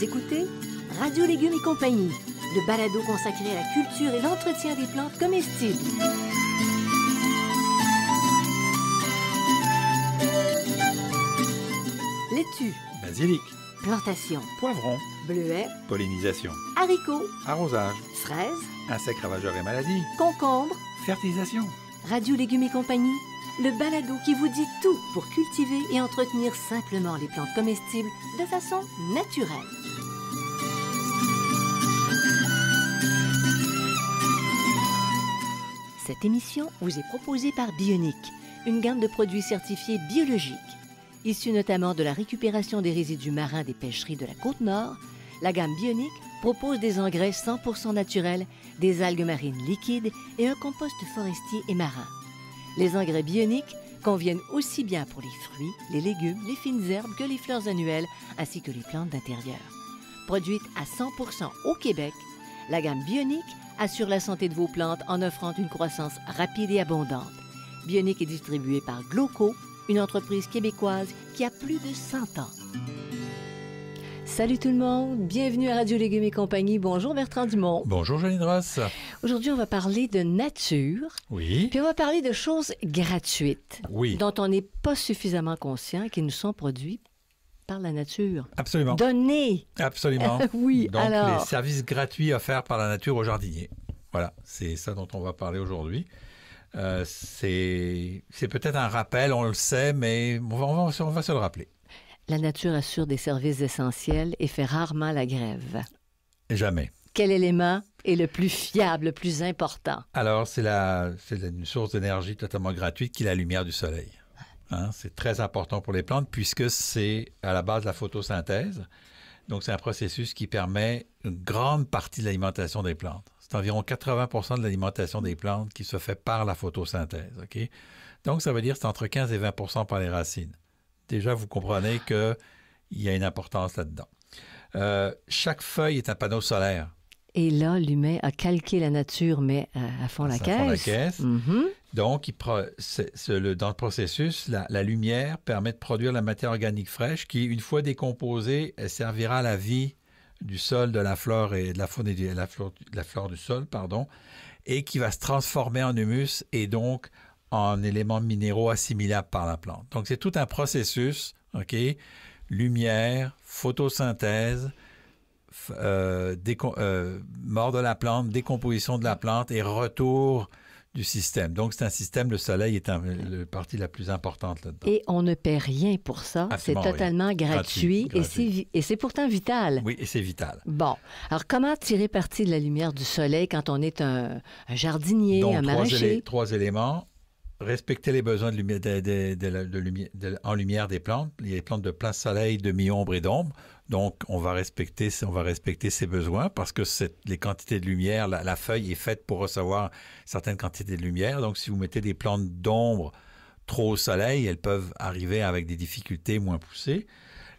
Vous écoutez Radio Légumes et compagnie, le balado consacré à la culture et l'entretien des plantes comestibles. Laitue, Basilic, plantation, poivron, bleuets, pollinisation, haricots, arrosage, fraises, insectes ravageurs et maladies, concombres. fertilisation. Radio Légumes et compagnie, le balado qui vous dit tout pour cultiver et entretenir simplement les plantes comestibles de façon naturelle. Cette émission vous est proposée par Bionic, une gamme de produits certifiés biologiques. Issus notamment de la récupération des résidus marins des pêcheries de la Côte-Nord, la gamme Bionic propose des engrais 100% naturels, des algues marines liquides et un compost forestier et marin. Les engrais bioniques conviennent aussi bien pour les fruits, les légumes, les fines herbes que les fleurs annuelles, ainsi que les plantes d'intérieur. Produite à 100% au Québec, la gamme Bionic assure la santé de vos plantes en offrant une croissance rapide et abondante. Bionic est distribué par Gloco, une entreprise québécoise qui a plus de 100 ans. Salut tout le monde, bienvenue à Radio Légumes et compagnie. Bonjour Bertrand Dumont. Bonjour Janine Ross. Aujourd'hui, on va parler de nature, Oui. puis on va parler de choses gratuites, Oui. dont on n'est pas suffisamment conscient qui nous sont produits par la nature. Absolument. Donnés. Absolument. Oui, Donc, alors. les services gratuits offerts par la nature aux jardiniers. Voilà, c'est ça dont on va parler aujourd'hui. C'est peut-être un rappel, on le sait, mais on va se le rappeler. La nature assure des services essentiels et fait rarement la grève. Jamais. Quel élément est le plus fiable, le plus important? Alors, c'est une source d'énergie totalement gratuite qui est la lumière du soleil. Hein, c'est très important pour les plantes puisque c'est à la base de la photosynthèse. Donc, c'est un processus qui permet une grande partie de l'alimentation des plantes. C'est environ 80% de l'alimentation des plantes qui se fait par la photosynthèse. Okay? Donc, ça veut dire que c'est entre 15 et 20% par les racines. Déjà, vous comprenez qu'il y a une importance là-dedans. Chaque feuille est un panneau solaire. Et là, l'humain a calqué la nature, mais à fond la caisse. À fond la caisse. Mm-hmm. Donc, dans le processus, la lumière permet de produire la matière organique fraîche qui, une fois décomposée, elle servira à la vie du sol, de la flore et de la faune et de la flore du sol, et qui va se transformer en humus et donc en éléments minéraux assimilables par la plante. Donc, c'est tout un processus, OK? Lumière, photosynthèse, mort de la plante, décomposition de la plante et retour du système. Donc, c'est un système, le soleil est la partie la plus importante là-dedans. Et on ne paie rien pour ça. Absolument c'est totalement rien. gratuit. Gratuit. Et c'est pourtant vital. Oui, et c'est vital. Bon. Alors, comment tirer parti de la lumière du soleil quand on est un jardinier, Donc, un maraîcher? trois éléments. Respecter les besoins en lumière des plantes, les plantes de plein soleil, de mi-ombre et d'ombre. Donc, on va respecter ces besoins parce que les quantités de lumière, la feuille est faite pour recevoir certaines quantités de lumière. Donc, si vous mettez des plantes d'ombre trop au soleil, elles peuvent arriver avec des difficultés moins poussées.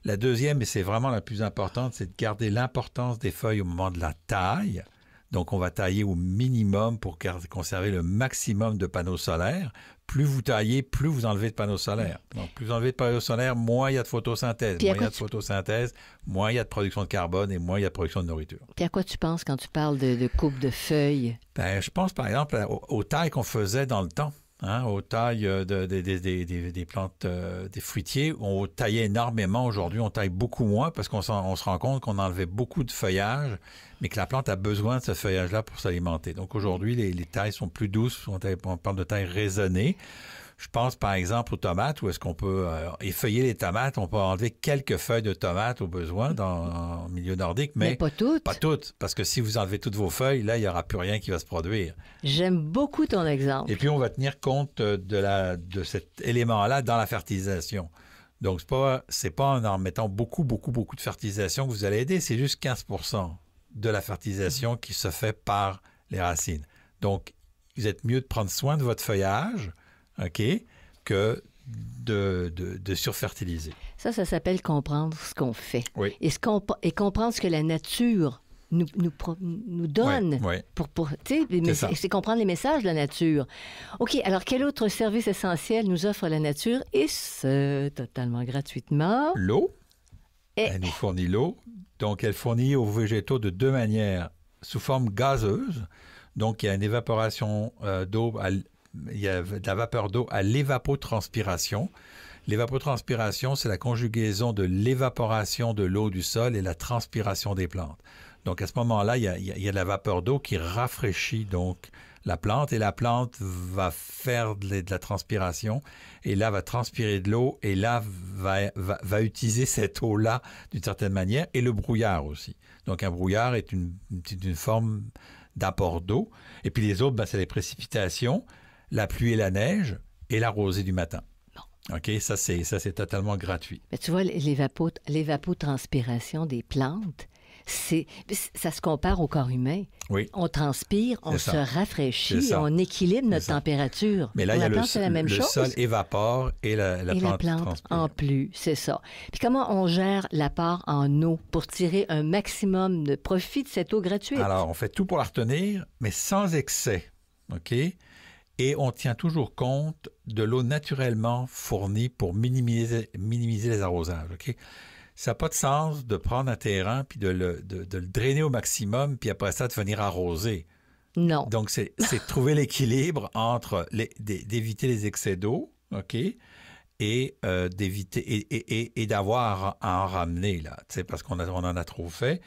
La deuxième, et c'est vraiment la plus importante, c'est de garder l'importance des feuilles au moment de la taille. Donc, on va tailler au minimum pour conserver le maximum de panneaux solaires. Plus vous taillez, plus vous enlevez de panneaux solaires. Donc, plus vous enlevez de panneaux solaires, moins il y a de photosynthèse. Moins il y a de photosynthèse, moins il y a de production de carbone et moins il y a de production de nourriture. Puis à quoi tu penses quand tu parles de coupe de feuilles? Je pense, par exemple, aux tailles qu'on faisait dans le temps. Hein, aux tailles des plantes, des fruitiers, on taillait énormément. Aujourd'hui, on taille beaucoup moins parce qu'on se rend compte qu'on enlevait beaucoup de feuillage, mais que la plante a besoin de ce feuillage-là pour s'alimenter. Donc aujourd'hui, les tailles sont plus douces. On parle de taille raisonnée. Je pense par exemple aux tomates où est-ce qu'on peut effeuiller les tomates. On peut enlever quelques feuilles de tomates au besoin en milieu nordique, mais pas toutes. Pas toutes, parce que si vous enlevez toutes vos feuilles, là, il n'y aura plus rien qui va se produire. J'aime beaucoup ton exemple. Et puis, on va tenir compte de cet élément-là dans la fertilisation. Donc, c'est pas en mettant beaucoup de fertilisation que vous allez aider. C'est juste 15% de la fertilisation qui se fait par les racines. Donc, vous êtes mieux de prendre soin de votre feuillage, OK, que de surfertiliser. Ça s'appelle comprendre ce qu'on fait. Oui. Et comprendre ce que la nature nous donne. Oui. C'est comprendre les messages de la nature. OK, alors quel autre service essentiel nous offre la nature, et ce, totalement gratuitement? L'eau. Elle nous fournit l'eau. Donc, elle fournit aux végétaux de deux manières. Sous forme gazeuse. Donc, il y a une évaporation d'eau, il y a de la vapeur d'eau à l'évapotranspiration. L'évapotranspiration, c'est la conjugaison de l'évaporation de l'eau du sol et la transpiration des plantes. Donc, à ce moment-là, il y a de la vapeur d'eau qui rafraîchit donc la plante et la plante va faire de la transpiration et là, va transpirer de l'eau et là, va utiliser cette eau-là d'une certaine manière et le brouillard aussi. Donc, un brouillard est une forme d'apport d'eau. Et puis les autres, c'est les précipitations, la pluie et la neige et la rosée du matin. OK, ça c'est totalement gratuit. Mais tu vois, l'évapotranspiration des plantes, ça se compare au corps humain. Oui. On transpire, on se rafraîchit, on équilibre notre température. Mais là, il y a le sol évapore et la plante transpire. En plus, c'est ça. Puis comment on gère l'apport en eau pour tirer un maximum de profit de cette eau gratuite? Alors, on fait tout pour la retenir, mais sans excès. OK? Et on tient toujours compte de l'eau naturellement fournie pour minimiser les arrosages. OK? Ça n'a pas de sens de prendre un terrain puis de le drainer au maximum puis après ça de venir arroser. Non. Donc, c'est trouver l'équilibre entre d'éviter les excès d'eau, OK? Et d'éviter et d'avoir à en ramener, là, parce qu'on en a trop fait.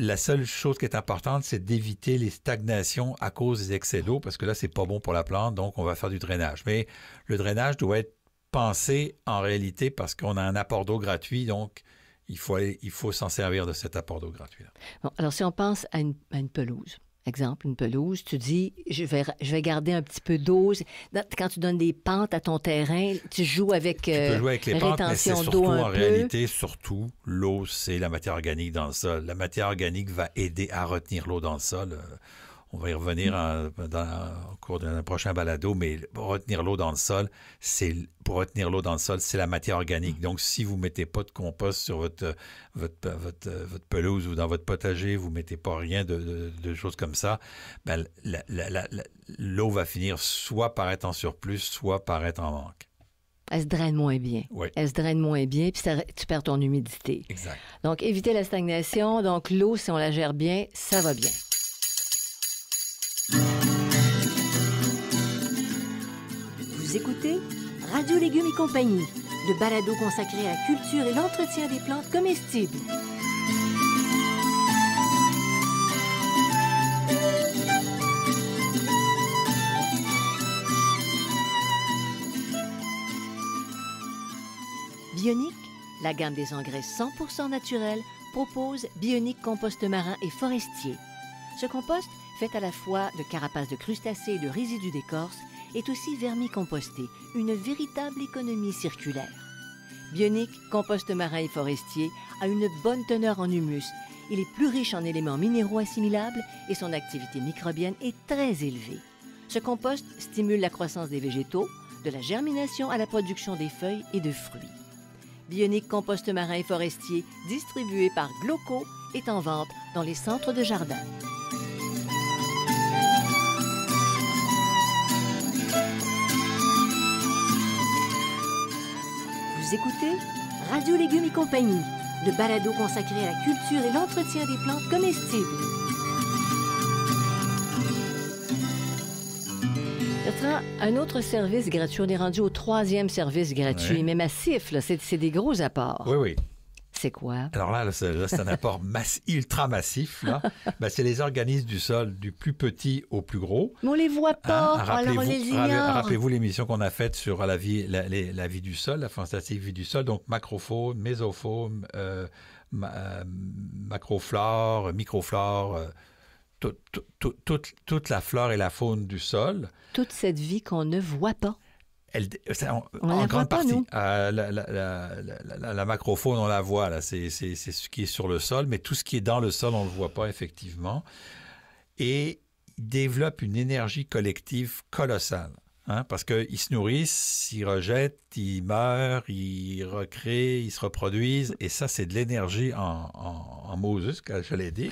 La seule chose qui est importante, c'est d'éviter les stagnations à cause des excès d'eau, parce que là, c'est pas bon pour la plante, donc on va faire du drainage. Mais le drainage doit être pensé en réalité parce qu'on a un apport d'eau gratuit, donc il faut s'en servir de cet apport d'eau gratuit-là. Bon, alors, si on pense à une pelouse, exemple, une pelouse, tu dis, je vais garder un petit peu d'eau. Quand tu donnes des pentes à ton terrain, tu joues avec tu peux jouer avec les pentes, mais c'est surtout, en réalité, l'eau, c'est la matière organique dans le sol. La matière organique va aider à retenir l'eau dans le sol. On va y revenir au cours d'un prochain balado, mais pour retenir l'eau dans le sol, c'est la matière organique. Donc, si vous ne mettez pas de compost sur votre pelouse ou dans votre potager, vous ne mettez pas rien de choses comme ça, ben, l'eau va finir soit par être en surplus, soit par être en manque. Elle se draine moins bien. Oui. Elle se draine moins bien, puis tu perds ton humidité. Exact. Donc, éviter la stagnation. Donc, l'eau, si on la gère bien, ça va bien. Vous écoutez Radio Légumes et compagnie, le balado consacré à la culture et l'entretien des plantes comestibles. Bionic, la gamme des engrais 100% naturels, propose Bionic compost marin et forestier. Ce compost, fait à la fois de carapaces de crustacés et de résidus d'écorce, est aussi vermicomposté, une véritable économie circulaire. Bionic, compost marin et forestier, a une bonne teneur en humus. Il est plus riche en éléments minéraux assimilables et son activité microbienne est très élevée. Ce compost stimule la croissance des végétaux, de la germination à la production des feuilles et de fruits. Bionic compost marin et forestier, distribué par Gloco, est en vente dans les centres de jardin. Vous écoutez Radio Légumes et compagnie, le balado consacré à la culture et l'entretien des plantes comestibles. Bertrand, un autre service gratuit, on est rendu au 3e service gratuit, mais massif, là, c'est des gros apports. Oui, oui. C'est quoi? Alors là, c'est un apport ultra massif. Là. Ben, c'est les organismes du sol, du plus petit au plus gros. Mais on les voit pas, alors on les ignore. Rappelez-vous l'émission qu'on a faite sur la vie du sol, la fantastique vie du sol, donc macrofaune, mésofaune, macroflore, microflore, toute la flore et la faune du sol. Toute cette vie qu'on ne voit pas. En grande partie. La macrofaune, on la voit, là, c'est ce qui est sur le sol, mais tout ce qui est dans le sol, on ne le voit pas effectivement. Et il développe une énergie collective colossale. Hein, parce qu'ils se nourrissent, ils rejettent, ils meurent, ils recréent, ils se reproduisent. Et ça, c'est de l'énergie en Moses, que je l'ai dit.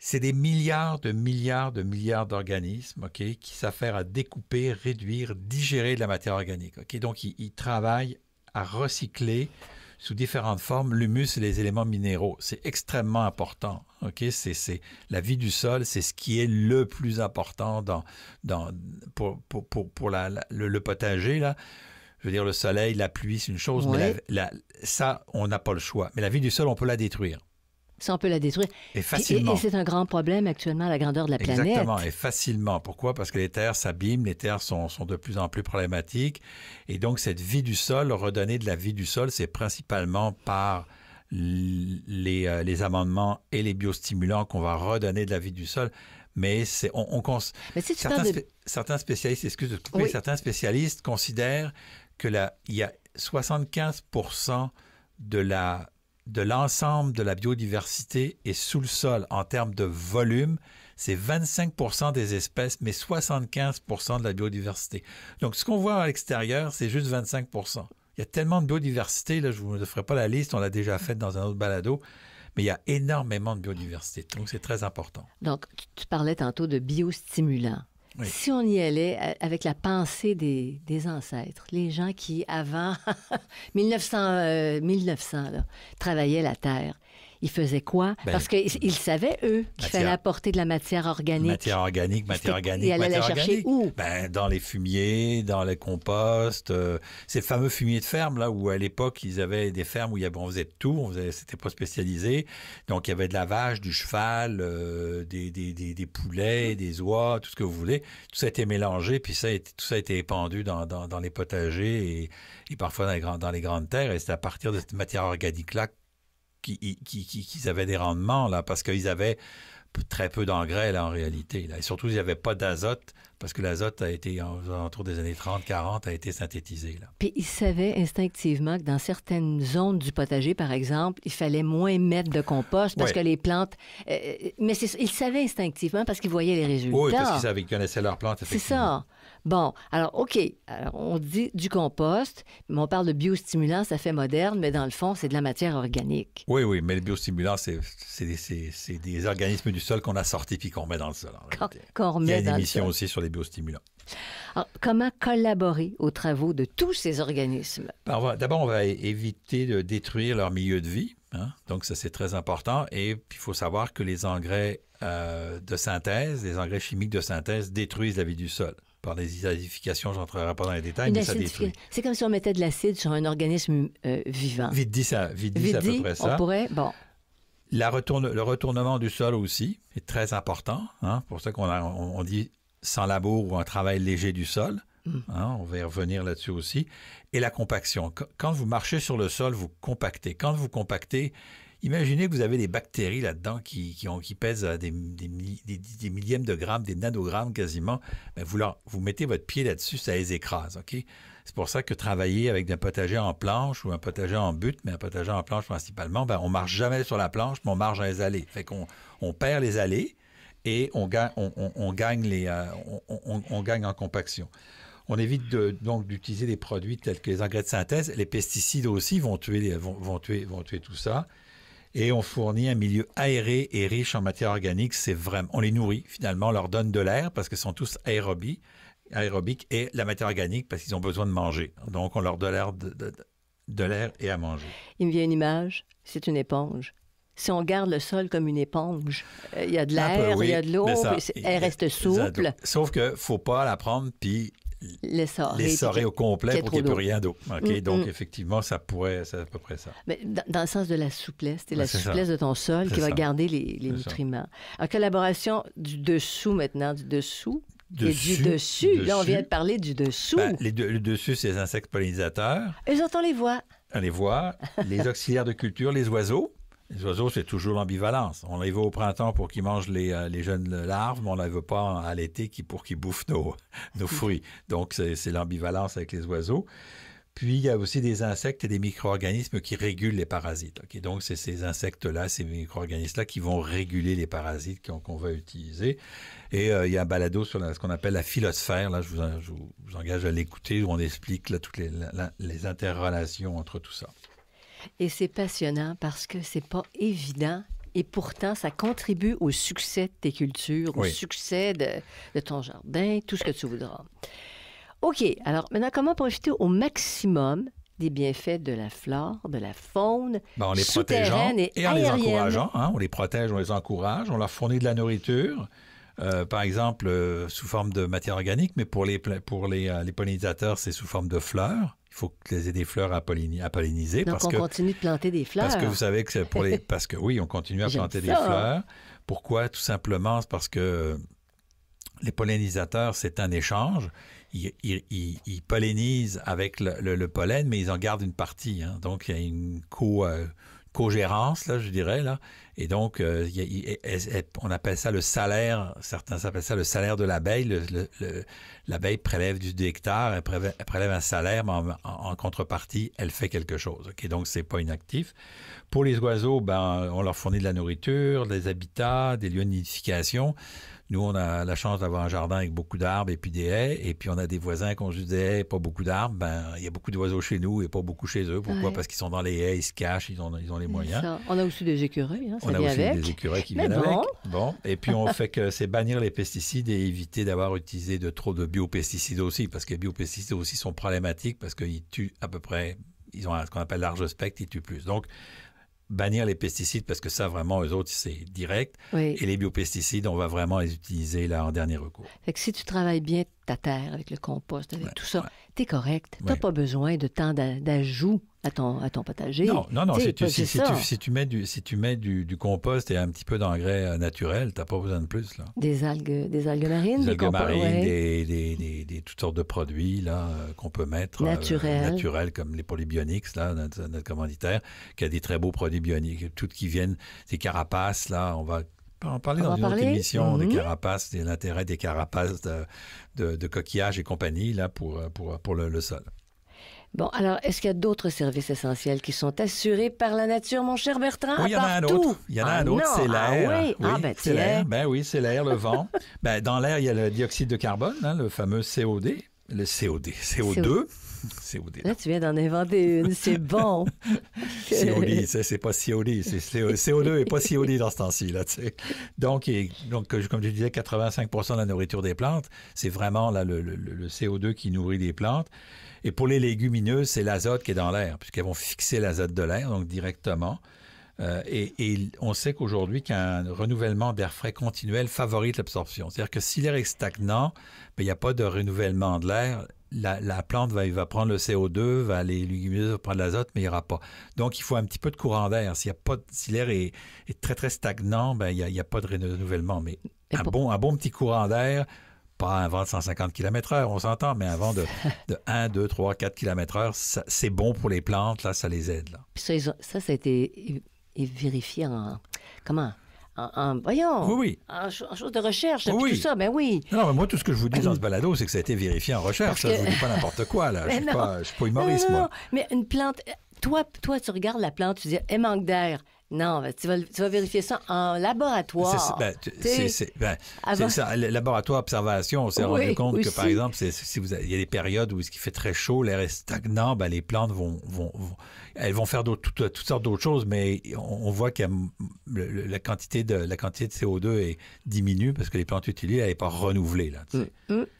C'est des milliards d'organismes, OK, qui s'affairent à découper, réduire, digérer de la matière organique. OK? Donc, ils travaillent à recycler sous différentes formes, l'humus et les éléments minéraux. C'est extrêmement important. Okay? C'est la vie du sol, c'est ce qui est le plus important pour le potager, là. Je veux dire, le soleil, la pluie, c'est une chose, mais ça, on n'a pas le choix. Mais la vie du sol, on peut la détruire. Ça, on peut la détruire. Et facilement. Et c'est un grand problème actuellement à la grandeur de la planète. Exactement, et facilement. Pourquoi? Parce que les terres s'abîment, les terres sont de plus en plus problématiques. Et donc, cette vie du sol, redonner de la vie du sol, c'est principalement par les amendements et les biostimulants qu'on va redonner de la vie du sol. Mais certains spécialistes, excuse de couper, certains spécialistes considèrent que il y a 75% de l'ensemble de la biodiversité est sous le sol en termes de volume. C'est 25% des espèces, mais 75% de la biodiversité. Donc, ce qu'on voit à l'extérieur, c'est juste 25%. Il y a tellement de biodiversité, là, je ne vous ferai pas la liste, on l'a déjà faite dans un autre balado, mais il y a énormément de biodiversité. Donc, c'est très important. Donc, tu parlais tantôt de biostimulants. Oui. Si on y allait avec la pensée des ancêtres, les gens qui, avant 1900 là, travaillaient la terre, ils faisaient quoi? Parce qu'ils savaient, eux, qu'il fallait apporter de la matière organique. Matière organique. Ils allaient la chercher où? Dans les fumiers, dans les composts. C'est le fameux fumier de ferme, là, où à l'époque, ils avaient des fermes où on faisait de tout, c'était pas spécialisé. Donc, il y avait de la vache, du cheval, des poulets, des oies, tout ce que vous voulez. Tout ça a été mélangé, puis tout ça a été épandu dans les potagers et parfois dans les grandes terres. Et c'est à partir de cette matière organique-là qu'ils avaient des rendements, là, parce qu'ils avaient très peu d'engrais, là, en réalité. Là. Et surtout, il n'y avait pas d'azote, parce que l'azote a été, autour des années 30-40, a été synthétisé. Là. Puis ils savaient instinctivement que dans certaines zones du potager, par exemple, il fallait moins mettre de compost parce que les plantes... mais ils savaient instinctivement parce qu'ils voyaient les résultats. Oui, parce qu'ils connaissaient leurs plantes, effectivement. C'est ça. Bon, alors, OK. Alors, on dit du compost, mais on parle de biostimulants, ça fait moderne, mais dans le fond, c'est de la matière organique. Oui, mais le biostimulant, c'est des organismes du sol qu'on a sortis puis qu'on met dans le sol. Qu'on remet dans le sol. Il y a une émission aussi sur les biostimulants. Alors, comment collaborer aux travaux de tous ces organismes? D'abord, on va éviter de détruire leur milieu de vie. Hein? Donc, ça, c'est très important. Et puis, il faut savoir que les engrais de synthèse, les engrais chimiques de synthèse détruisent la vie du sol. Par les acidifications, je n'entrerai pas dans les détails, mais ça détruit. C'est comme si on mettait de l'acide sur un organisme vivant. Vite dit, c'est à peu près ça. On pourrait, bon. Le retournement du sol aussi est très important. Hein? Pour ça qu'on dit sans labour ou un travail léger du sol. Hein? On va y revenir là-dessus aussi. Et la compaction. Quand vous marchez sur le sol, vous compactez. Quand vous compactez, imaginez que vous avez des bactéries là-dedans qui pèsent des millièmes de grammes, des nanogrammes quasiment. Bien, vous mettez votre pied là-dessus, ça les écrase. Okay? C'est pour ça que travailler avec un potager en planche ou un potager en butte, mais un potager en planche principalement, on ne marche jamais sur la planche, mais on marche dans les allées. Fait qu'on perd les allées et on gagne en compaction. On évite donc d'utiliser des produits tels que les engrais de synthèse. Les pesticides aussi vont tuer tout ça. Et on fournit un milieu aéré et riche en matière organique. On les nourrit, finalement. On leur donne de l'air parce qu'ils sont tous aérobiques et la matière organique parce qu'ils ont besoin de manger. Donc, on leur donne de l'air et à manger. Il me vient une image. C'est une éponge. Si on garde le sol comme une éponge, il y a de l'air, il y a de l'eau, elle reste souple. Sauf qu'il ne faut pas la prendre puis l'essorer au complet pour qu'il n'y ait plus rien d'eau. Okay? Donc, effectivement, c'est à peu près ça. Mais dans le sens de la souplesse, c'est la souplesse de ton sol qui va garder les nutriments. En collaboration du dessous maintenant, du dessous. Et du dessus. Là, on vient de parler du dessous. Le dessus, c'est les insectes pollinisateurs. Eux autres, on les voit. On les voit. Les auxiliaires de culture, les oiseaux. Les oiseaux, c'est toujours l'ambivalence. On les veut au printemps pour qu'ils mangent les jeunes larves, mais on ne les veut pas à l'été pour qu'ils bouffent nos fruits. Donc, c'est l'ambivalence avec les oiseaux. Puis, il y a aussi des insectes et des micro-organismes qui régulent les parasites. Okay? Donc, c'est ces insectes-là, ces micro-organismes-là qui vont réguler les parasites qu'on va utiliser. Et il y a un balado sur ce qu'on appelle la phylosphère. Là, je vous engage à l'écouter, où on explique là, toutes les interrelations entre tout ça. Et c'est passionnant parce que c'est pas évident et pourtant, ça contribue au succès de tes cultures, au succès de ton jardin, tout ce que tu voudras. OK, alors maintenant, comment profiter au maximum des bienfaits de la flore, de la faune, Ben, en les protégeant souterraine et en les aérienne. encourageant. Hein, on les protège, on les encourage, on leur fournit de la nourriture, par exemple sous forme de matière organique, mais pour les pollinisateurs, c'est sous forme de fleurs. Il faut qu'ils aient des fleurs à polliniser. Donc, parce on que, continue de planter des fleurs. Parce que vous savez que c'est pour les... Parce que oui, on continue à J'aime planter des ça. fleurs. Pourquoi? Tout simplement, c'est parce que les pollinisateurs, c'est un échange. Ils pollinisent avec le pollen, mais ils en gardent une partie. Hein. Donc, il y a une co-gérance, là, je dirais. Là. Et donc, on appelle ça le salaire. Certains appellent ça le salaire de l'abeille. L'abeille prélève du nectar, elle prélève un salaire, mais en contrepartie, elle fait quelque chose. Okay? Donc, c'est pas inactif. Pour les oiseaux, ben, on leur fournit de la nourriture, des habitats, des lieux de nidification. Nous, on a la chance d'avoir un jardin avec beaucoup d'arbres et puis des haies. Et puis, on a des voisins qui ont juste des haies et pas beaucoup d'arbres. Ben, il y a beaucoup d'oiseaux chez nous et pas beaucoup chez eux. Pourquoi? Ouais. Parce qu'ils sont dans les haies, ils se cachent, ils ont les moyens. Ça. On a aussi des écureuils, hein, ça On a vient aussi avec. des écureuils qui Mais viennent bon. avec. Bon. Et puis, on fait que c'est bannir les pesticides et éviter d'avoir utilisé de trop de biopesticides aussi. Parce que les biopesticides aussi sont problématiques parce qu'ils tuent à peu près, ils ont ce qu'on appelle large spectre, ils tuent plus. Donc, bannir les pesticides parce que ça, vraiment, eux autres, c'est direct. Oui. Et les biopesticides, on va vraiment les utiliser là en dernier recours. Fait que si tu travailles bien ta terre avec le compost, avec tout ça, ouais. t'es correct. T'as Ouais. pas besoin de tant d'ajouts à ton potager. Non. Si tu mets du compost et un petit peu d'engrais naturel, t'as pas besoin de plus, là. Des algues marines, Des algues composts, marines, ouais. des toutes sortes de produits là qu'on peut mettre Naturels. comme les Polybionics là, notre commanditaire, qui a des très beaux produits bioniques, toutes qui viennent des carapaces là, on va en parler dans une autre émission des carapaces, de l'intérêt des carapaces de coquillages et compagnie là pour le sol. Bon, alors, est-ce qu'il y a d'autres services essentiels qui sont assurés par la nature, mon cher Bertrand? Oui, il y en a un autre. Il y en a un autre, c'est l'air. Ah oui? Ben c'est l'air. Ben oui, c'est l'air, le vent. Ben, dans l'air, il y a le dioxyde de carbone, hein, le fameux CO2. Le CO2. Là, tu viens d'en inventer une, c'est bon. COD, c'est pas COD, c'est CO2 et pas COD dans ce temps-ci. Là, donc, comme je disais, 85% de la nourriture des plantes, c'est vraiment là, le CO2 qui nourrit les plantes. Et pour les légumineuses, c'est l'azote qui est dans l'air, puisqu'elles vont fixer l'azote de l'air, donc directement. Et on sait qu'aujourd'hui, qu'un renouvellement d'air frais continuel favorise l'absorption. C'est-à-dire que si l'air est stagnant, ben, il n'y a pas de renouvellement de l'air. La plante va prendre le CO2, les légumineuses vont prendre l'azote, mais il n'y aura pas. Donc, il faut un petit peu de courant d'air. Si l'air est très, très stagnant, ben, il n'y a pas de renouvellement. Mais un bon petit courant d'air, pas un vent de 150 km/h, on s'entend, mais un vent de 1, 2, 3, 4 km/h, c'est bon pour les plantes, là, ça les aide. Là. Puis ça a été vérifié voyons, Oui. en chose de recherche, Oui. tout ça, ben oui. Non, mais moi, tout ce que je vous dis dans ce balado, c'est que ça a été vérifié en recherche. Je ne vous dis pas n'importe quoi, là. Je ne suis pas humoriste, non, moi. Mais une plante, toi, tu regardes la plante, tu dis, elle manque d'air. Non, tu vas vérifier ça en laboratoire. C'est ça. Le laboratoire observation, on s'est rendu compte que, par exemple, il y a des périodes où il fait très chaud, l'air est stagnant, ben, les plantes elles vont faire toutes sortes d'autres choses, mais on voit que la quantité de CO2 diminue parce que les plantes utilisées, elle n'est pas renouvelée. Là,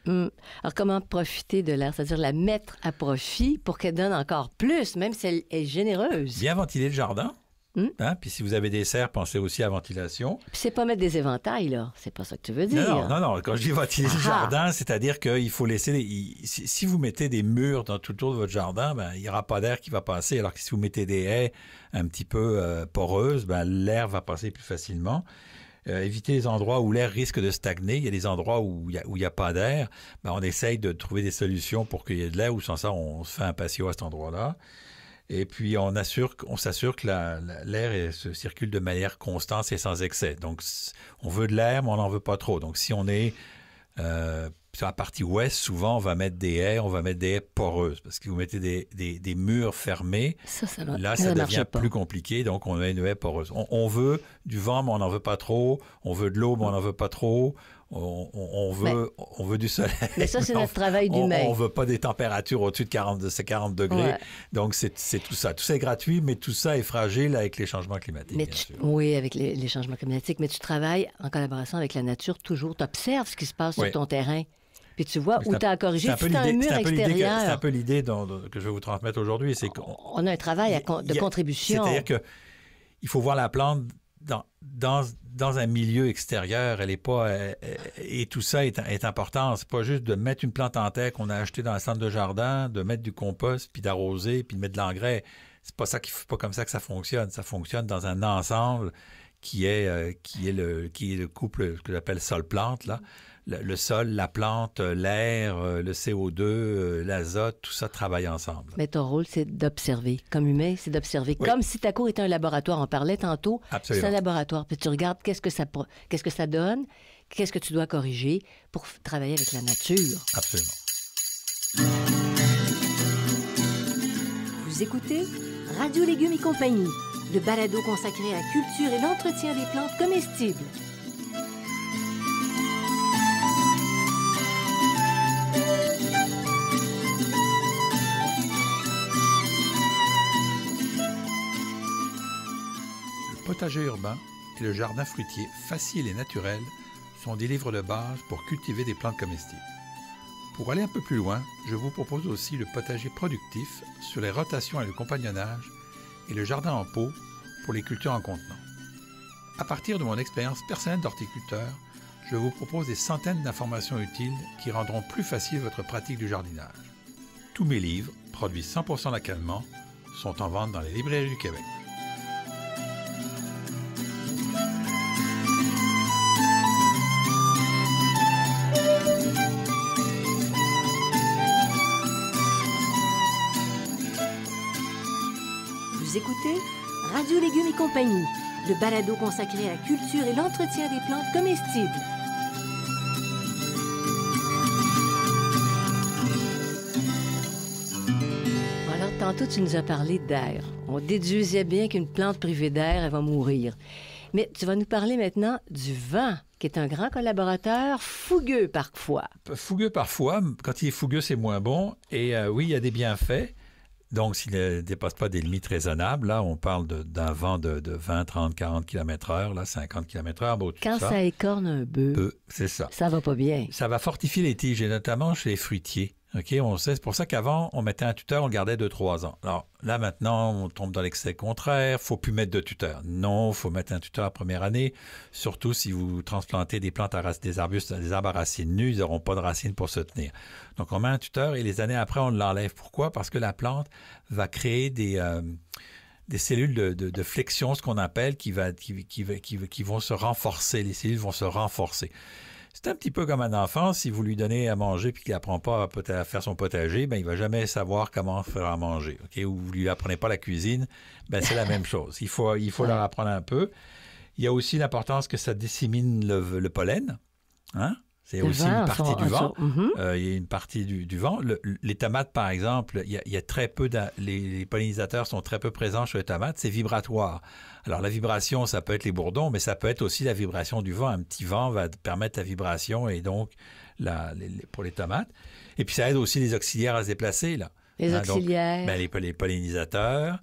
Alors, comment profiter de l'air? C'est-à-dire la mettre à profit pour qu'elle donne encore plus, même si elle est généreuse. Bien ventiler le jardin. Hein? Puis si vous avez des serres, pensez aussi à la ventilation. Puis c'est pas mettre des éventails, là. C'est pas ça que tu veux dire. Non. Quand je dis ventiler le jardin, c'est-à-dire qu'il faut laisser... Si vous mettez des murs tout autour de votre jardin, ben, il n'y aura pas d'air qui va passer. Alors que si vous mettez des haies un petit peu poreuses, ben, l'air va passer plus facilement. Éviter les endroits où l'air risque de stagner. Il y a des endroits où il n'y a pas d'air. Ben, on essaye de trouver des solutions pour qu'il y ait de l'air, ou sans ça, on se fait un patio à cet endroit-là. Et puis, on s'assure que l'air se circule de manière constante et sans excès. Donc, on veut de l'air, mais on n'en veut pas trop. Donc, si on est sur la partie ouest, souvent, on va mettre des haies poreuses. Parce que vous mettez des murs fermés, ça devient plus compliqué. Donc, on met une haie poreuse. On veut du vent, mais on n'en veut pas trop. On veut de l'eau, mais on n'en veut pas trop. On veut du soleil. Mais ça, c'est notre travail d'humain. On ne veut pas des températures au-dessus de 40 degrés. Ouais. Donc, c'est tout ça. Tout ça est gratuit, mais tout ça est fragile avec les changements climatiques, Oui, avec les changements climatiques. Mais tu travailles en collaboration avec la nature toujours. Tu observes ce qui se passe sur ton terrain. Puis tu vois, où tu as à corriger, c'est un peu si tu as un mur c'est extérieur. C'est un peu l'idée que je vais vous transmettre aujourd'hui. C'est on a un travail de contribution. C'est-à-dire qu'il faut voir la plante dans un milieu extérieur. Elle est pas... et tout ça est important. C'est pas juste de mettre une plante en terre qu'on a achetée dans un centre de jardin, de mettre du compost, puis d'arroser, puis de mettre de l'engrais. C'est pas comme ça que ça fonctionne. Ça fonctionne dans un ensemble qui est le couple que j'appelle sol-plante, là. Le sol, la plante, l'air, le CO2, l'azote, tout ça travaille ensemble. Mais ton rôle, c'est d'observer. Comme humain, c'est d'observer. Oui. Comme si ta cour était un laboratoire. On parlait tantôt. Absolument. C'est un laboratoire. Puis tu regardes qu'est-ce que ça donne, qu'est-ce que tu dois corriger pour travailler avec la nature. Absolument. Vous écoutez Radio Légumes et compagnie, le balado consacré à la culture et l'entretien des plantes comestibles. Le potager urbain et le jardin fruitier facile et naturel sont des livres de base pour cultiver des plantes comestibles. Pour aller un peu plus loin, je vous propose aussi le potager productif sur les rotations et le compagnonnage et le jardin en pot pour les cultures en contenant. À partir de mon expérience personnelle d'horticulteur, je vous propose des centaines d'informations utiles qui rendront plus facile votre pratique du jardinage. Tous mes livres, produits 100% localement, sont en vente dans les librairies du Québec. Vous écoutez Radio Légumes et compagnie, le balado consacré à la culture et l'entretien des plantes comestibles. Alors, tantôt, tu nous as parlé d'air. On déduisait bien qu'une plante privée d'air, elle va mourir. Mais tu vas nous parler maintenant du vent, qui est un grand collaborateur, fougueux parfois. Fougueux parfois. Quand il est fougueux, c'est moins bon. Et oui, il y a des bienfaits. Donc, s'il ne dépasse pas des limites raisonnables, là, on parle d'un vent de 20, 30, 40 km/h, là, 50 km/h. Bon, quand ça écorne un bœuf, c'est ça. Ça va pas bien. Ça va fortifier les tiges, et notamment chez les fruitiers. OK, on sait, c'est pour ça qu'avant, on mettait un tuteur, on le gardait 2-3 ans. Alors là, maintenant, on tombe dans l'excès contraire. Faut plus mettre de tuteur. Non, faut mettre un tuteur la première année. Surtout si vous transplantez des plantes des arbustes, des arbres à racines nues, ils n'auront pas de racines pour se tenir. Donc, on met un tuteur et les années après, on l'enlève. Pourquoi? Parce que la plante va créer des cellules de flexion, ce qu'on appelle, qui vont se renforcer. Les cellules vont se renforcer. C'est un petit peu comme un enfant, si vous lui donnez à manger puis qu'il n'apprend pas à faire son potager, ben il va jamais savoir comment faire à manger. Okay? Ou vous lui apprenez pas la cuisine, ben c'est la même chose. Il faut leur apprendre un peu. Il y a aussi l'importance que ça dissémine le pollen. Hein? C'est aussi une partie du vent. Il y a une partie du vent. Les tomates, par exemple, il y a très peu les pollinisateurs sont très peu présents chez les tomates. C'est vibratoire. Alors, la vibration, ça peut être les bourdons, mais ça peut être aussi la vibration du vent. Un petit vent va permettre la vibration et donc pour les tomates. Et puis, ça aide aussi les auxiliaires à se déplacer, là. Les auxiliaires. Donc, les pollinisateurs,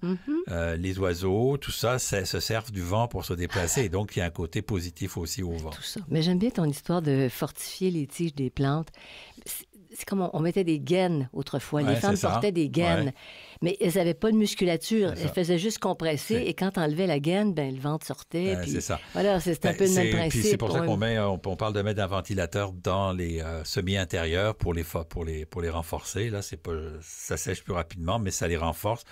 les oiseaux, tout ça se servent du vent pour se déplacer. Et donc, il y a un côté positif aussi au vent. Tout ça. Mais j'aime bien ton histoire de fortifier les tiges des plantes. C'est comme on mettait des gaines autrefois. Les femmes portaient des gaines. Mais elles n'avaient pas de musculature. Elles faisaient juste compresser. Et quand on enlevait la gaine, ben, le ventre sortait. Puis, c'est ça. Voilà, c'est un peu le même principe. Puis c'est pour ça qu'on parle de mettre un ventilateur dans les semis-intérieurs pour les renforcer. Là, ça sèche plus rapidement, mais ça les renforce.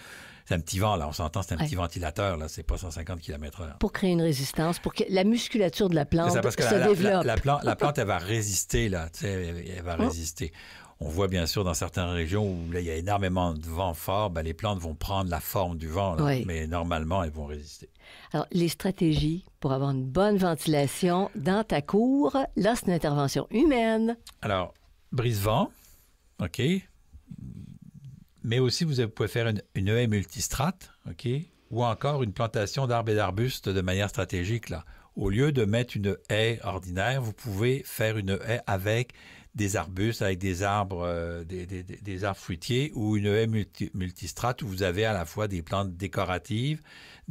C'est un petit vent, là. On s'entend, c'est un petit ventilateur, là. C'est pas 150 km/h. Pour créer une résistance, pour que la musculature de la plante se développe. La plante, elle va résister, là. Tu sais, elle va résister. On voit bien sûr dans certaines régions où là, il y a énormément de vent fort, ben, les plantes vont prendre la forme du vent, là, mais normalement, elles vont résister. Alors, les stratégies pour avoir une bonne ventilation dans ta cour, là, c'est une intervention humaine. Alors, brise-vent, OK. Mais aussi, vous pouvez faire une haie multistrate, OK, ou encore une plantation d'arbres et d'arbustes de manière stratégique, là. Au lieu de mettre une haie ordinaire, vous pouvez faire une haie avec des arbustes, avec des arbres, des arbres fruitiers, ou une haie multistrate où vous avez à la fois des plantes décoratives,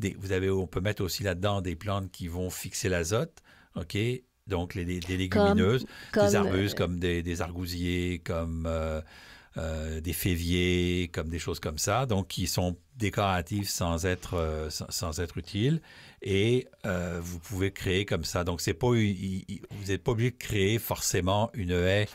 on peut mettre aussi là-dedans des plantes qui vont fixer l'azote, OK, donc des légumineuses, comme, des arbustes comme des argousiers, comme des féviers, comme des choses comme ça, donc qui sont décoratives sans être utiles. Et vous pouvez créer comme ça. Donc, vous n'êtes pas obligé de créer forcément une haie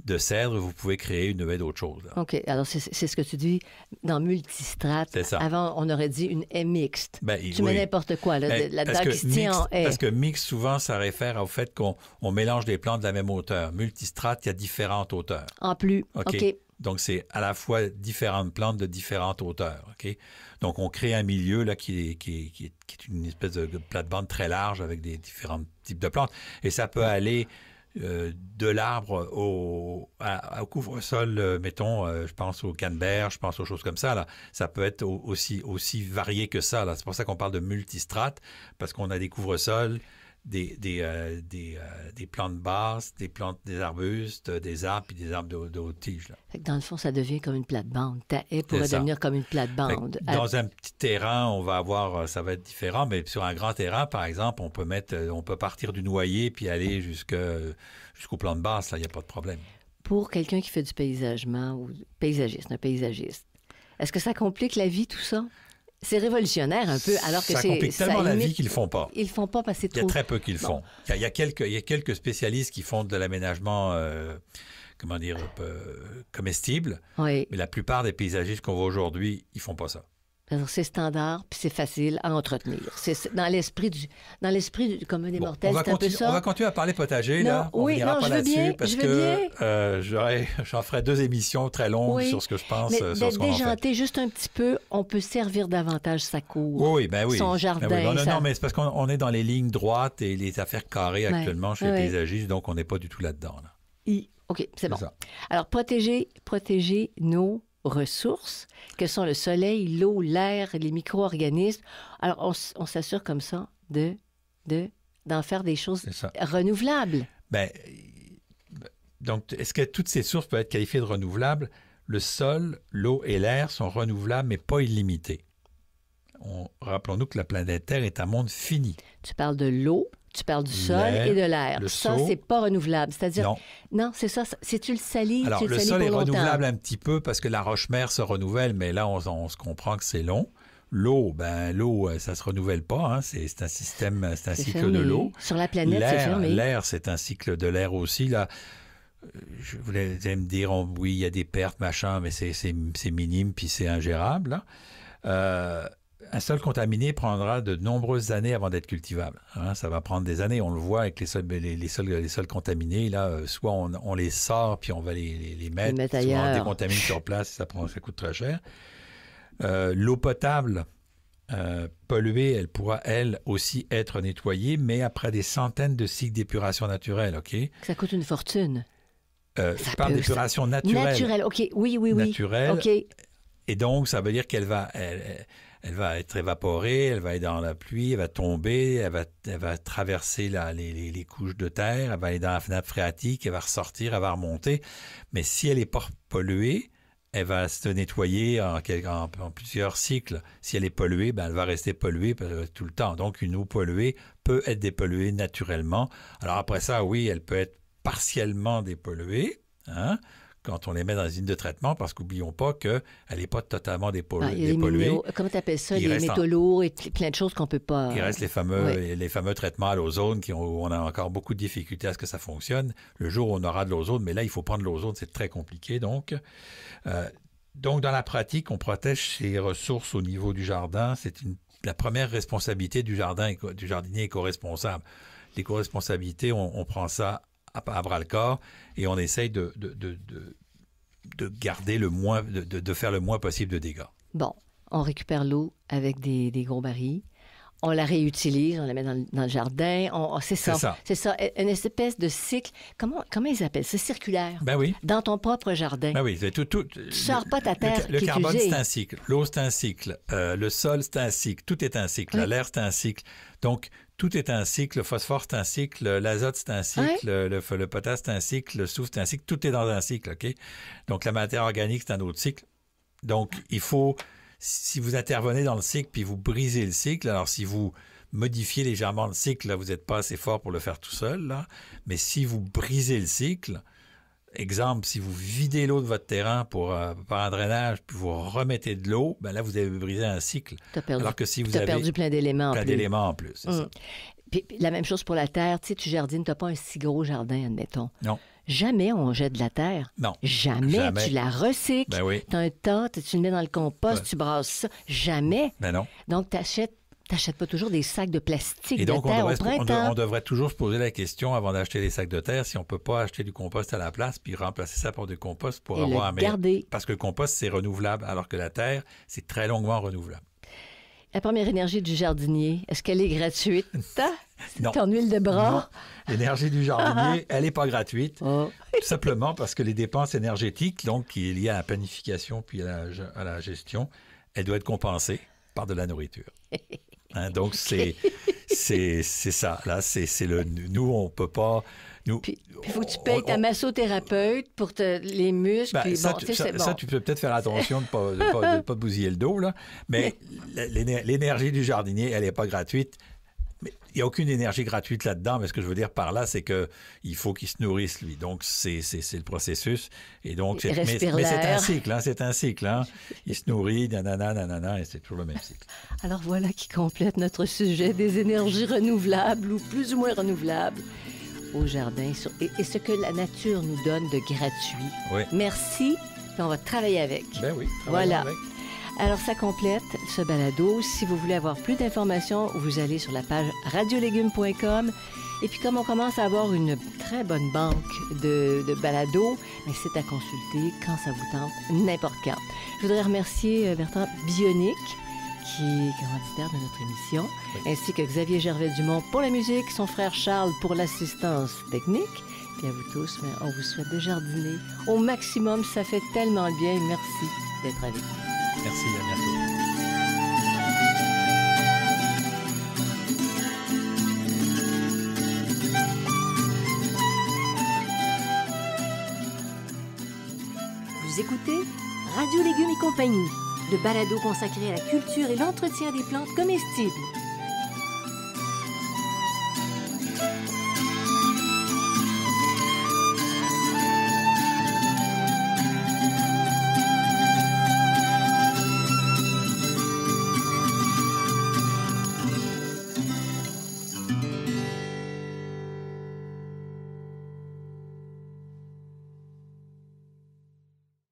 de cèdre, vous pouvez créer une haie d'autre chose. Là. OK. Alors, c'est ce que tu dis dans multistrate. C'est ça. Avant, on aurait dit une haie mixte. Ben, tu mets n'importe quoi là-dedans qui se tient en haie. Parce que mixte, souvent, ça réfère au fait qu'on mélange des plantes de la même hauteur. Multistrate, il y a différentes hauteurs. En plus. OK. Donc, c'est à la fois différentes plantes de différentes hauteurs. OK? Donc, on crée un milieu là, qui est une espèce de plate-bande très large avec des différents types de plantes. Et ça peut aller de l'arbre au couvre-sol, mettons, je pense au canneberge, je pense aux choses comme ça. Là. Ça peut être aussi varié que ça. Là. C'est pour ça qu'on parle de multistrate, parce qu'on a des couvre-sols, des plantes basses, des arbustes, des arbres, puis des arbres de haute tige. Là. Fait que dans le fond, ça devient comme une plate-bande. Ta haie pourrait devenir comme une plate-bande. Dans un petit terrain, ça va être différent, mais sur un grand terrain, par exemple, on peut partir du noyer puis aller jusqu'aux plantes basses, là, il n'y a pas de problème. Pour quelqu'un qui fait du paysagement ou un paysagiste, est-ce que ça complique la vie, tout ça? C'est révolutionnaire un peu, alors que ça complique tellement la vie qu'ils ne le font pas. Ils ne le font pas parce que c'est trop... Il y a très peu qui le font. Il y a quelques spécialistes qui font de l'aménagement, comestible, oui. Mais la plupart des paysagistes qu'on voit aujourd'hui, ils ne font pas ça. Alors, c'est standard, puis c'est facile à entretenir. C'est dans l'esprit du commun des mortels, c'est un peu ça. On va continuer à parler potager, non, là. Oui, non, je veux bien, parce que j'en ferai 2 émissions très longues sur ce que je pense. Mais sur ce qu'on déjanter juste un petit peu, on peut servir davantage sa cour, oui. son jardin. Ben oui. Non, mais c'est parce qu'on est dans les lignes droites et les affaires carrées actuellement chez les paysagistes, donc on n'est pas du tout là-dedans. Là. OK, c'est bon. Ça. Alors, protéger nos ressources, que sont le soleil, l'eau, l'air, les micro-organismes. Alors, on s'assure comme ça d'en faire des choses renouvelables. Donc, est-ce que toutes ces sources peuvent être qualifiées de renouvelables? Le sol, l'eau et l'air sont renouvelables, mais pas illimités. Rappelons-nous que la planète Terre est un monde fini. Tu parles de l'eau, tu parles du sol et de l'air. Ça, c'est pas renouvelable. C'est-à-dire, non, c'est ça. Si tu le salis, alors, tu le salis pour longtemps. Alors, le sol est renouvelable un petit peu parce que la roche-mère se renouvelle, mais là, on se comprend que c'est long. L'eau, ça se renouvelle pas. Hein. C'est un cycle fermé. De l'eau. Sur la planète, c'est fermé. L'air, c'est un cycle de l'air aussi. Là, je voulais me dire, oui, il y a des pertes, machin, mais c'est minime, puis c'est ingérable. Là. Un sol contaminé prendra de nombreuses années avant d'être cultivable. Hein, ça va prendre des années. On le voit avec les sols contaminés. Là, soit on les sort puis on va les mettre ailleurs. Soit on décontamine sur place. Ça coûte très cher. L'eau potable polluée, elle pourra, elle, aussi être nettoyée, mais après des centaines de cycles d'épuration naturelle. Okay? Ça coûte une fortune. Je parle d'épuration naturelle. Naturelle, OK. Oui. Naturelle. OK. Et donc, ça veut dire qu'elle va être évaporée, elle va être dans la pluie, elle va tomber, elle va traverser les couches de terre, elle va aller dans la nappe phréatique, elle va ressortir, elle va remonter. Mais si elle n'est pas polluée, elle va se nettoyer en plusieurs cycles. Si elle est polluée, elle va rester polluée tout le temps. Donc, une eau polluée peut être dépolluée naturellement. Alors après ça, oui, elle peut être partiellement dépolluée, hein, quand on les met dans une usine de traitement, parce qu'oublions pas qu'elle n'est pas totalement dépolluée. Comment tu appelles ça? Les métaux lourds et plein de choses qu'on ne peut pas... Il reste les fameux traitements à l'ozone où on a encore beaucoup de difficultés à ce que ça fonctionne. Le jour où on aura de l'ozone, mais là, il faut prendre l'ozone, c'est très compliqué. Donc, dans la pratique, on protège ses ressources au niveau du jardin. C'est la première responsabilité du jardinier éco-responsable. L'éco-responsabilité, on prend ça à bras-le-corps et on essaye de garder de faire le moins possible de dégâts. Bon, on récupère l'eau avec des gros barils. On la réutilise, on la met dans le jardin. C'est ça. Une espèce de cycle. Comment ils appellent ça? Circulaire. Ben oui. Dans ton propre jardin. Ben oui. Tu sors pas ta terre Le carbone, c'est un cycle. L'eau, c'est un cycle. Le sol, c'est un cycle. Tout est un cycle. Oui. L'air, c'est un cycle. Donc, tout est un cycle. Le phosphore, c'est un cycle. L'azote, c'est un cycle. Le potasse, c'est un cycle. Le soufre, c'est un cycle. Tout est dans un cycle, OK? Donc, la matière organique, c'est un autre cycle. Donc, il faut... Si vous intervenez dans le cycle puis vous brisez le cycle, alors si vous modifiez légèrement le cycle, là, vous n'êtes pas assez fort pour le faire tout seul, là. Mais si vous brisez le cycle, exemple, si vous videz l'eau de votre terrain par un drainage, puis vous remettez de l'eau, ben là, vous avez brisé un cycle. Alors que si vous avez perdu plein d'éléments en plus. C'est ça. Puis la même chose pour la terre. Tu sais, tu jardines, tu n'as pas un si gros jardin, admettons. Non. Jamais on jette de la terre. Non. Jamais. Tu la recycles. Ben oui. Tu as un tas, tu le mets dans le compost, tu brasses ça. Jamais. Ben non. Donc, t'achètes pas toujours des sacs de plastique Et donc, de terre au printemps. on devrait toujours se poser la question, avant d'acheter des sacs de terre, si on ne peut pas acheter du compost à la place, puis remplacer ça par du compost pour avoir un meilleur... Parce que le compost, c'est renouvelable, alors que la terre, c'est très longuement renouvelable. La première énergie du jardinier, est-ce qu'elle est gratuite? Non. Ton huile de bras? Non. L'énergie du jardinier, elle n'est pas gratuite. Tout simplement parce que les dépenses énergétiques, donc, qui est liée à la planification puis à la gestion, elle doit être compensée par de la nourriture. Hein, donc, c'est ça. Là, c'est le... Nous, on ne peut pas... Puis il faut que tu payes ta massothérapeute pour les muscles. Ben, puis ça, bon, ça, tu peux peut-être faire attention de ne pas bousiller le dos, là. Mais l'énergie du jardinier, elle n'est pas gratuite. Mais il n'y a aucune énergie gratuite là-dedans. Mais ce que je veux dire par là, c'est qu'il faut qu'il se nourrisse, lui. Donc, c'est le processus. Et donc, mais c'est un cycle. Hein, c'est un cycle. Hein. Il se nourrit, nanana, et c'est toujours le même cycle. Alors voilà qui complète notre sujet des énergies renouvelables ou plus ou moins renouvelables au jardin et ce que la nature nous donne de gratuit. Oui. Merci, puis on va travailler avec. Ben oui, voilà. Avec. Alors, ça complète ce balado. Si vous voulez avoir plus d'informations, vous allez sur la page radiolégumes.com. Et puis, comme on commence à avoir une très bonne banque de balados, c'est à consulter quand ça vous tente, n'importe quand. Je voudrais remercier Bertrand Bionic, qui est commanditaire de notre émission, ainsi que Xavier Gervais-Dumont pour la musique, son frère Charles pour l'assistance technique. Puis à vous tous, on vous souhaite de jardiner au maximum. Ça fait tellement bien. Merci d'être avec nous. Merci, à bientôt. Vous écoutez Radio Légumes et compagnie, le balado consacré à la culture et l'entretien des plantes comestibles.